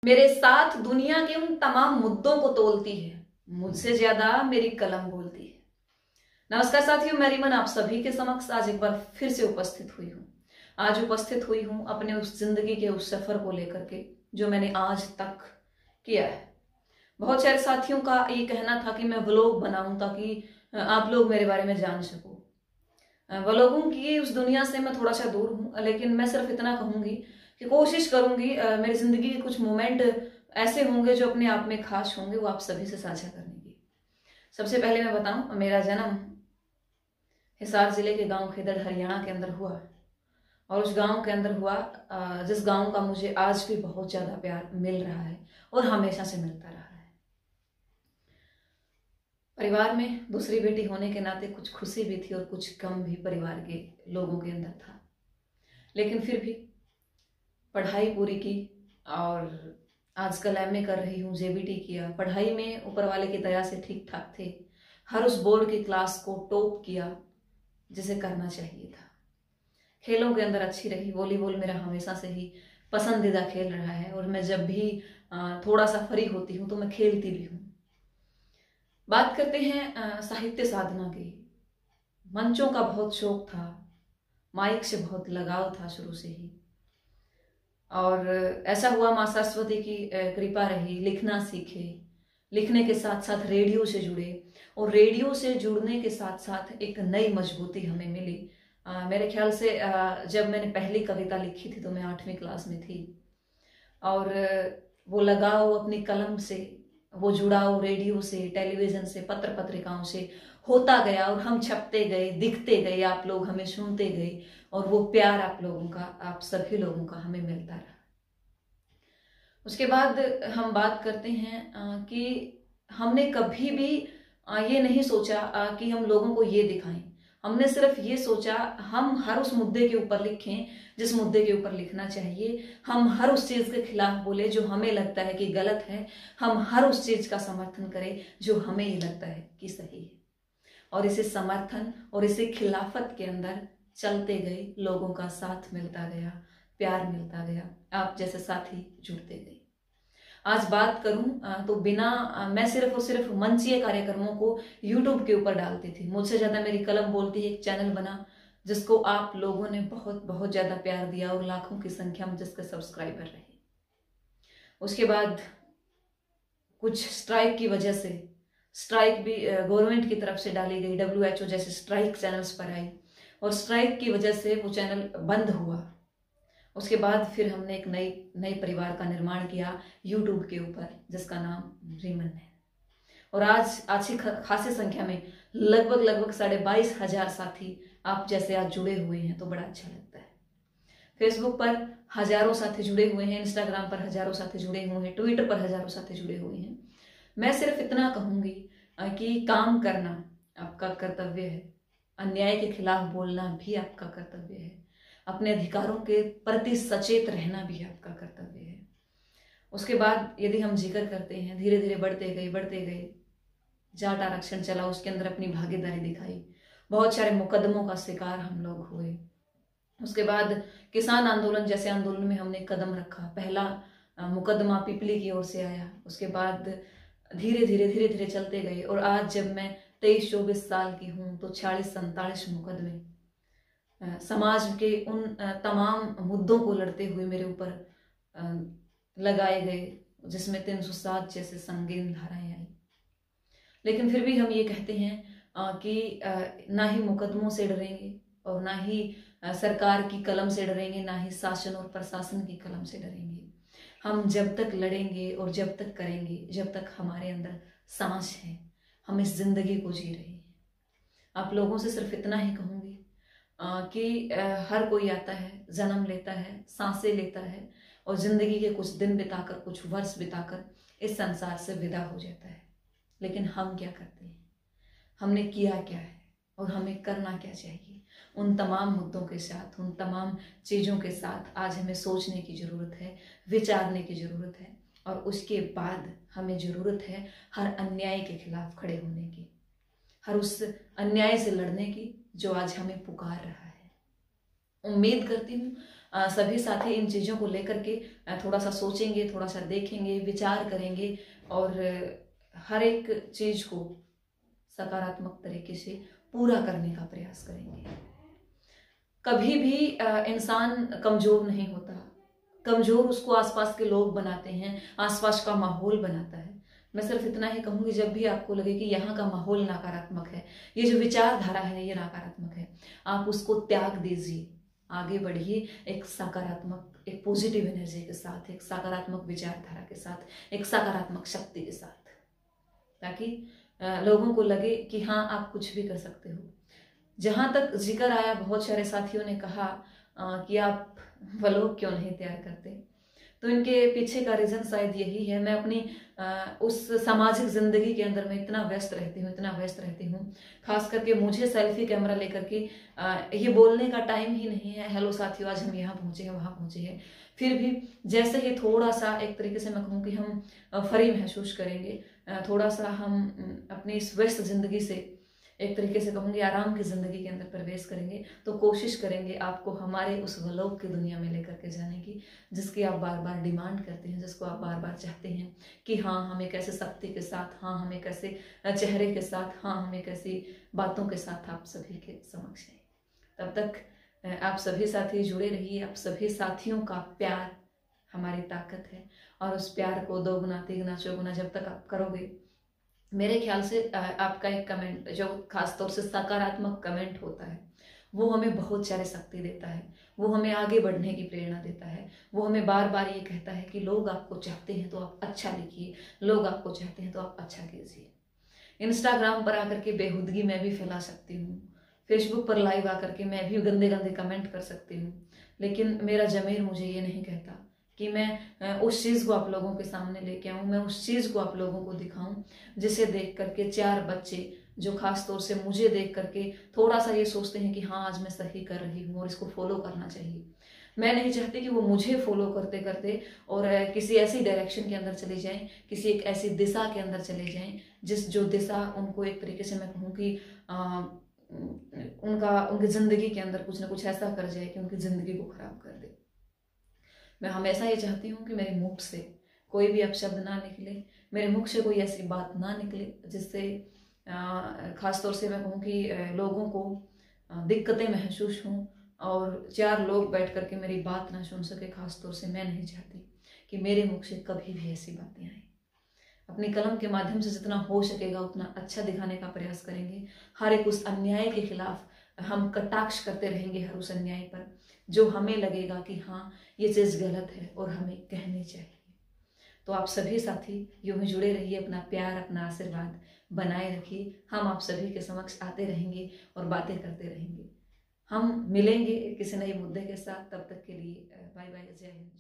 मेरे साथ दुनिया के उन तमाम मुद्दों को तोलती है, मुझसे ज्यादा मेरी कलम बोलती है। नमस्कार साथियों, मैं रिमन आप सभी के समक्ष आज एक बार फिर से उपस्थित हुई हूँ। आज उपस्थित हुई हूँ अपने उस जिंदगी के उस सफर को लेकर के जो मैंने आज तक किया है। बहुत सारे साथियों का ये कहना था कि मैं व्लॉग बनाऊं ताकि आप लोग मेरे बारे में जान सको। व्लॉगों की उस दुनिया से मैं थोड़ा सा दूर हूं, लेकिन मैं सिर्फ इतना कहूंगी कि कोशिश करूंगी मेरी जिंदगी के कुछ मोमेंट ऐसे होंगे जो अपने आप में खास होंगे, वो आप सभी से साझा करने की। सबसे पहले मैं बताऊं, मेरा जन्म हिसार जिले के गांव खेदड़ हरियाणा के अंदर हुआ, और उस गांव के अंदर हुआ जिस गांव का मुझे आज भी बहुत ज्यादा प्यार मिल रहा है और हमेशा से मिलता रहा है। परिवार में दूसरी बेटी होने के नाते कुछ खुशी भी थी और कुछ गम भी परिवार के लोगों के अंदर था, लेकिन फिर भी पढ़ाई पूरी की और आजकल एमए कर रही हूँ, जेबीटी किया। पढ़ाई में ऊपर वाले की दया से ठीक ठाक थे, हर उस बोर्ड की क्लास को टॉप किया जिसे करना चाहिए था। खेलों के अंदर अच्छी रही, वॉलीबॉल मेरा हमेशा से ही पसंदीदा खेल रहा है और मैं जब भी थोड़ा सा फ्री होती हूँ तो मैं खेलती भी हूँ। बात करते हैं साहित्य साधना की। मंचों का बहुत शौक था, माइक से बहुत लगाव था शुरू से ही, और ऐसा हुआ माँ सरस्वती की कृपा रही, लिखना सीखे, लिखने के साथ साथ रेडियो से जुड़े, और रेडियो से जुड़ने के साथ साथ एक नई मजबूती हमें मिली। मेरे ख्याल से जब मैंने पहली कविता लिखी थी तो मैं 8वीं क्लास में थी, और वो लगाव अपनी कलम से, वो जुड़ाव रेडियो से, टेलीविजन से, पत्र पत्रिकाओं से होता गया, और हम छपते गए, दिखते गए, आप लोग हमें सुनते गए, और वो प्यार आप लोगों का, आप सभी लोगों का हमें मिलता रहा। उसके बाद हम बात करते हैं कि हमने कभी भी ये नहीं सोचा कि हम लोगों को ये दिखाएं। हमने सिर्फ ये सोचा हम हर उस मुद्दे के ऊपर लिखें जिस मुद्दे के ऊपर लिखना चाहिए, हम हर उस चीज के खिलाफ बोले जो हमें लगता है कि गलत है, हम हर उस चीज का समर्थन करें जो हमें ये लगता है कि सही है। और इसे समर्थन और इसे खिलाफत के अंदर चलते गए, लोगों का साथ मिलता गया, प्यार मिलता गया, आप जैसे साथी जुड़ते गए। आज बात करूं तो मैं सिर्फ और सिर्फ मंचीय कार्यक्रमों को YouTube के ऊपर डालती थी। मुझसे ज्यादा मेरी कलम बोलती है एक चैनल बना जिसको आप लोगों ने बहुत बहुत ज्यादा प्यार दिया और लाखों की संख्या में जिसके सब्सक्राइबर रहे। उसके बाद कुछ स्ट्राइक की वजह से, स्ट्राइक भी गवर्नमेंट की तरफ से डाली गई, WHO जैसे स्ट्राइक चैनल्स पर आई, और स्ट्राइक की वजह से वो चैनल बंद हुआ। उसके बाद फिर हमने एक नए परिवार का निर्माण किया YouTube के ऊपर जिसका नाम रिमन है, और आज अच्छी खासी संख्या में लगभग 22,500 साथी आप जैसे आज जुड़े हुए हैं, तो बड़ा अच्छा लगता है। फेसबुक पर हजारों साथी जुड़े हुए हैं, इंस्टाग्राम पर हजारों साथी जुड़े हुए हैं, ट्विटर पर हजारों साथी जुड़े हुए हैं। मैं सिर्फ इतना कहूंगी कि काम करना आपका कर्तव्य है, अन्याय के खिलाफ बोलना भी आपका कर्तव्य है, अपने अधिकारों के प्रति सचेत रहना भी आपका कर्तव्य है। उसके बाद यदि हम जिक्र करते हैं, धीरे धीरे बढ़ते गए, जाट आरक्षण चला, उसके अंदर अपनी भागीदारी दिखाई, बहुत सारे मुकदमों का शिकार हम लोग हुए। उसके बाद किसान आंदोलन जैसे आंदोलन में हमने कदम रखा, पहला मुकदमा पिपली की ओर से आया, उसके बाद धीरे धीरे चलते गए, और आज जब मैं 23-24 साल की हूँ तो 46-47 मुकदमे समाज के उन तमाम मुद्दों को लड़ते हुए मेरे ऊपर लगाए गए, जिसमें 307 जैसे संगीन धाराएं आई। लेकिन फिर भी हम ये कहते हैं कि ना ही मुकदमों से डरेंगे और ना ही सरकार की कलम से डरेंगे, ना ही शासन और प्रशासन की कलम से डरेंगे। हम जब तक लड़ेंगे और जब तक करेंगे, जब तक हमारे अंदर सांस है, हम इस जिंदगी को जी रहे हैं। आप लोगों से सिर्फ इतना ही कहूंगी कि हर कोई आता है, जन्म लेता है, सांसें लेता है, और जिंदगी के कुछ दिन बिताकर, कुछ वर्ष बिताकर इस संसार से विदा हो जाता है। लेकिन हम क्या करते हैं, हमने किया क्या है और हमें करना क्या चाहिए, उन तमाम मुद्दों के साथ, उन तमाम चीज़ों के साथ आज हमें सोचने की ज़रूरत है, विचारने की ज़रूरत है, और उसके बाद हमें ज़रूरत है हर अन्याय के खिलाफ खड़े होने की, हर उस अन्याय से लड़ने की जो आज हमें पुकार रहा है। उम्मीद करती हूँ सभी साथी इन चीज़ों को लेकर के थोड़ा सा सोचेंगे, थोड़ा सा देखेंगे, विचार करेंगे और हर एक चीज़ को सकारात्मक तरीके से पूरा करने का प्रयास करेंगे। कभी भी इंसान कमज़ोर नहीं होता। कमज़ोर उसको आसपास के लोग बनाते हैं, आसपास का माहौल बनाता है। मैं सिर्फ इतना ही कहूँगी, जब भी आपको लगे कि यहाँ का माहौल नकारात्मक है, ये जो विचारधारा है ये नकारात्मक है, आप उसको त्याग दीजिए, आगे बढ़िए एक सकारात्मक, एक पॉजिटिव एनर्जी के साथ, एक सकारात्मक विचारधारा के साथ, एक सकारात्मक शक्ति के साथ, ताकि लोगों को लगे कि हाँ आप कुछ भी कर सकते हो। जहाँ तक जिक्र आया, बहुत सारे साथियों ने कहा कि आप व्लॉग क्यों नहीं तैयार करते, तो इनके पीछे का रीज़न शायद यही है। मैं अपनी उस सामाजिक ज़िंदगी के अंदर मैं इतना व्यस्त रहती हूँ, खास करके मुझे सेल्फी कैमरा लेकर के ये बोलने का टाइम ही नहीं है, हेलो साथियों आज हम यहाँ पहुँचे हैं, वहाँ पहुँचे हैं। फिर भी जैसे ही थोड़ा सा एक तरीके से मैं कहूँ कि हम फ्री महसूस करेंगे, थोड़ा सा हम अपनी इस व्यस्त ज़िंदगी से एक तरीके से कहूँगी आराम की ज़िंदगी के अंदर प्रवेश करेंगे, तो कोशिश करेंगे आपको हमारे उस व्लॉग की दुनिया में लेकर के जाने की, जिसकी आप बार बार डिमांड करते हैं, जिसको आप बार बार चाहते हैं कि हाँ हम एक ऐसे शक्ति के साथ, हाँ हम एक ऐसे चेहरे के साथ, हाँ हम एक ऐसी बातों के साथ आप सभी के समक्ष हैं। तब तक आप सभी साथी जुड़े रहिए। आप सभी साथियों का प्यार हमारी ताकत है, और उस प्यार को 2 गुना 3 गुना 4 गुना जब तक आप करोगे, मेरे ख्याल से आपका एक कमेंट जो खासतौर से सकारात्मक कमेंट होता है, वो हमें बहुत सारी शक्ति देता है, वो हमें आगे बढ़ने की प्रेरणा देता है, वो हमें बार बार ये कहता है कि लोग आपको चाहते हैं तो आप अच्छा लिखिए, लोग आपको चाहते हैं तो आप अच्छा कीजिए। इंस्टाग्राम पर आकर के बेहुदगी मैं भी फैला सकती हूँ, फेसबुक पर लाइव आकर के मैं भी गंदे गंदे कमेंट कर सकती हूँ, लेकिन मेरा ज़मीर मुझे ये नहीं कहता कि मैं उस चीज़ को आप लोगों के सामने लेके आऊँ, मैं उस चीज़ को आप लोगों को दिखाऊं जिसे देख करके 4 बच्चे जो खास तौर से मुझे देख करके थोड़ा सा ये सोचते हैं कि हाँ आज मैं सही कर रही हूँ और इसको फॉलो करना चाहिए। मैं नहीं चाहती कि वो मुझे फॉलो करते करते और किसी ऐसी डायरेक्शन के अंदर चले जाएं, किसी एक ऐसी दिशा के अंदर चले जाएं जो दिशा उनको एक तरीके से मैं कहूँ कि उनकी ज़िंदगी के अंदर कुछ ना कुछ ऐसा कर जाए कि उनकी ज़िंदगी को खराब कर दे। मैं हमेशा ये चाहती हूँ कि मेरे मुख से कोई भी अपशब्द ना निकले, मेरे मुख से कोई ऐसी बात ना निकले जिससे ख़ास तौर से मैं कहूँ कि लोगों को दिक्कतें महसूस हों और 4 लोग बैठ करके मेरी बात ना सुन सके। ख़ास तौर से मैं नहीं चाहती कि मेरे मुख से कभी भी ऐसी बातें आएँ। अपनी कलम के माध्यम से जितना हो सकेगा उतना अच्छा दिखाने का प्रयास करेंगे। हर एक उस अन्याय के खिलाफ हम कटाक्ष करते रहेंगे, हर उस अन्याय पर जो हमें लगेगा कि हाँ ये चीज़ गलत है और हमें कहनी चाहिए। तो आप सभी साथी यूं ही जुड़े रहिए, अपना प्यार अपना आशीर्वाद बनाए रखिए। हम आप सभी के समक्ष आते रहेंगे और बातें करते रहेंगे। हम मिलेंगे किसी नए मुद्दे के साथ। तब तक के लिए बाय बाय, जय हिंद।